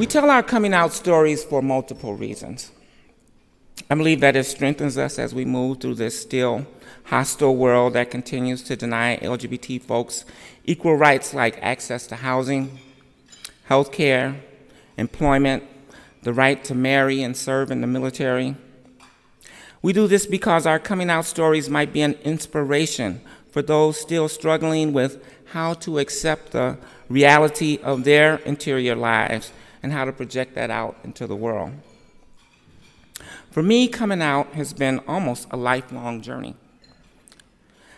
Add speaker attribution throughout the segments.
Speaker 1: We tell our coming out stories for multiple reasons. I believe that it strengthens us as we move through this still hostile world that continues to deny LGBT folks equal rights like access to housing, health care, employment, the right to marry and serve in the military. We do this because our coming out stories might be an inspiration for those still struggling with how to accept the reality of their interior lives and how to project that out into the world. For me, coming out has been almost a lifelong journey.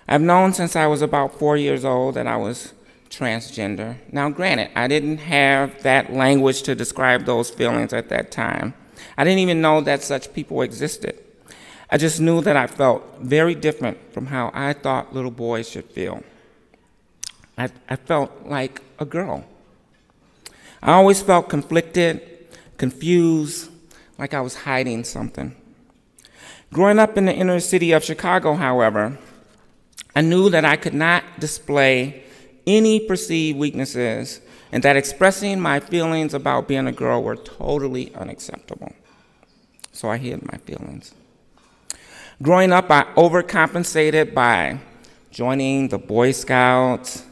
Speaker 1: I've known since I was about 4 years old that I was transgender. Now, granted, I didn't have that language to describe those feelings at that time. I didn't even know that such people existed. I just knew that I felt very different from how I thought little boys should feel. I felt like a girl. I always felt conflicted, confused, like I was hiding something. Growing up in the inner city of Chicago, however, I knew that I could not display any perceived weaknesses and that expressing my feelings about being a girl were totally unacceptable. So I hid my feelings. Growing up, I overcompensated by joining the Boy Scouts,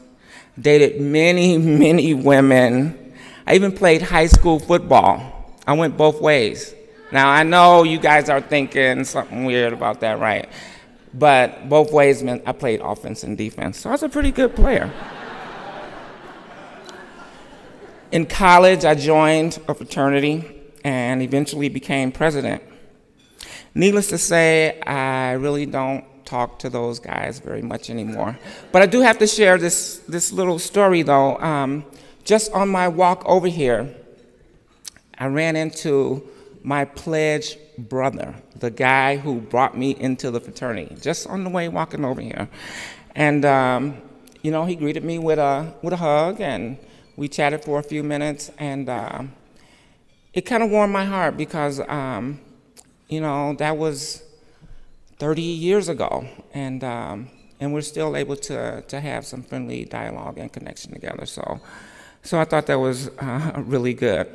Speaker 1: dated many, many women. I even played high school football. I went both ways. Now, I know you guys are thinking something weird about that, right? But both ways meant I played offense and defense, so I was a pretty good player. In college, I joined a fraternity and eventually became president. Needless to say, I really don't talk to those guys very much anymore. But I do have to share this little story, though. Just on my walk over here, I ran into my pledge brother, the guy who brought me into the fraternity, just on the way walking over here. And, he greeted me with a hug, and we chatted for a few minutes, and it kind of warmed my heart because, that was 30 years ago, and we're still able to have some friendly dialogue and connection together. So I thought that was really good.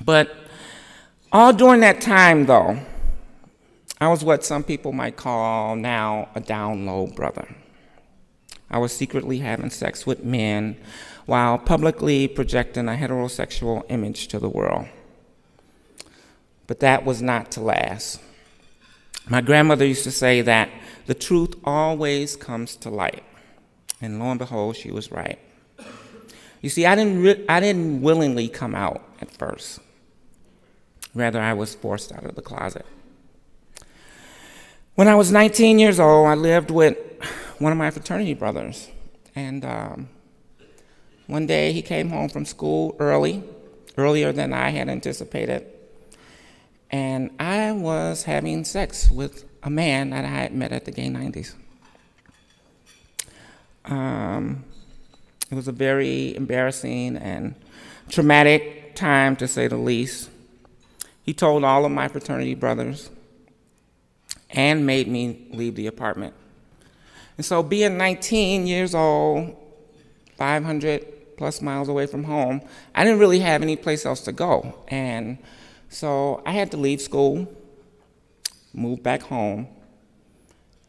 Speaker 1: But all during that time, though, I was what some people might call now a down low brother. I was secretly having sex with men while publicly projecting a heterosexual image to the world. But that was not to last. My grandmother used to say that the truth always comes to light. And lo and behold, she was right. You see, I didn't willingly come out at first. Rather, I was forced out of the closet. When I was 19 years old, I lived with one of my fraternity brothers. And one day he came home from school earlier than I had anticipated. And I was having sex with a man that I had met at the Gay 90s. It was a very embarrassing and traumatic time, to say the least. He told all of my fraternity brothers and made me leave the apartment. And so being 19 years old, 500 plus miles away from home, I didn't really have any place else to go. And so I had to leave school, move back home,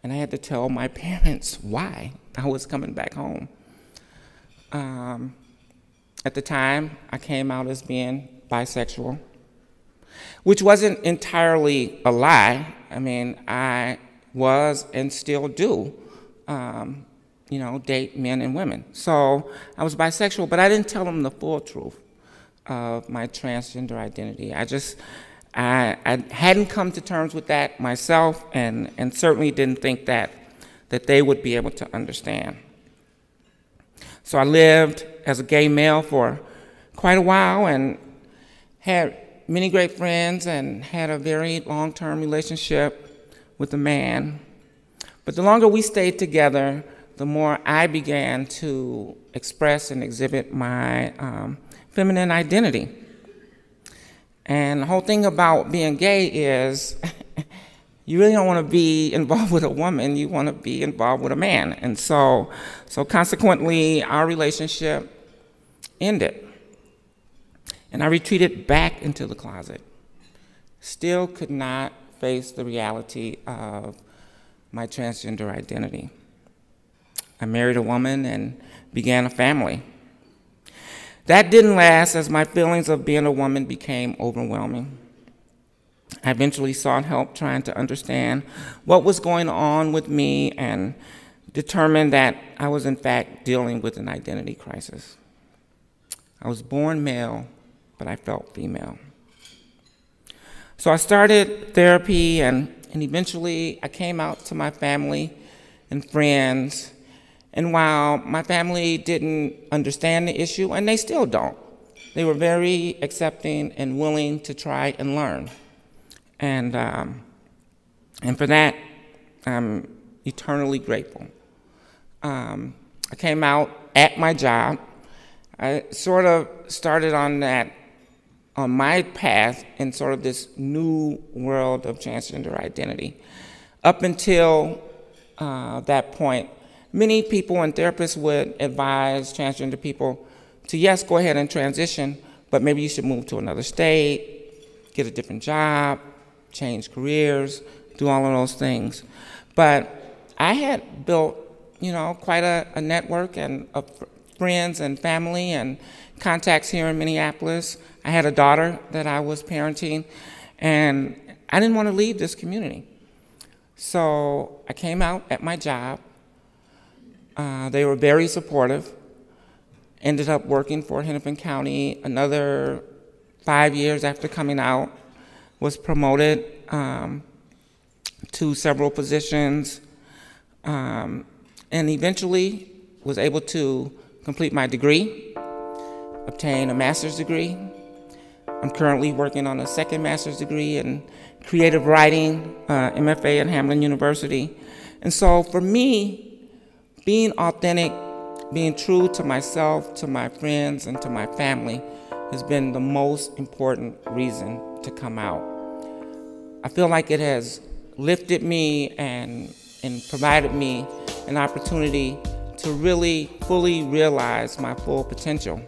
Speaker 1: and I had to tell my parents why I was coming back home. At the time, I came out as being bisexual, which wasn't entirely a lie. I mean, I was and still do, date men and women. So I was bisexual, but I didn't tell them the full truth of my transgender identity. I hadn't come to terms with that myself, and certainly didn't think that they would be able to understand. So I lived as a gay male for quite a while and had many great friends and had a very long-term relationship with a man. But the longer we stayed together, the more I began to express and exhibit my feminine identity. And the whole thing about being gay is you really don't want to be involved with a woman, you want to be involved with a man. And so consequently, our relationship ended. And I retreated back into the closet. Still could not face the reality of my transgender identity. I married a woman and began a family. That didn't last as my feelings of being a woman became overwhelming. I eventually sought help trying to understand what was going on with me and determined that I was in fact dealing with an identity crisis. I was born male, but I felt female. So I started therapy and eventually I came out to my family and friends. And while my family didn't understand the issue, and they still don't, they were very accepting and willing to try and learn. And for that, I'm eternally grateful. I came out at my job. I sort of started on my path in sort of this new world of transgender identity. Up until that point, many people and therapists would advise transgender people to, yes, go ahead and transition, but maybe you should move to another state, get a different job, change careers, do all of those things. But I had built, quite a network and of friends and family and contacts here in Minneapolis. I had a daughter that I was parenting, and I didn't want to leave this community. So I came out at my job. They were very supportive. Ended up working for Hennepin County another 5 years after coming out. Was promoted to several positions, and eventually was able to complete my degree, obtain a master's degree. I'm currently working on a second master's degree in creative writing, MFA at Hamline University. And so for me, being authentic, being true to myself, to my friends, and to my family has been the most important reason to come out. I feel like it has lifted me and provided me an opportunity to really fully realize my full potential.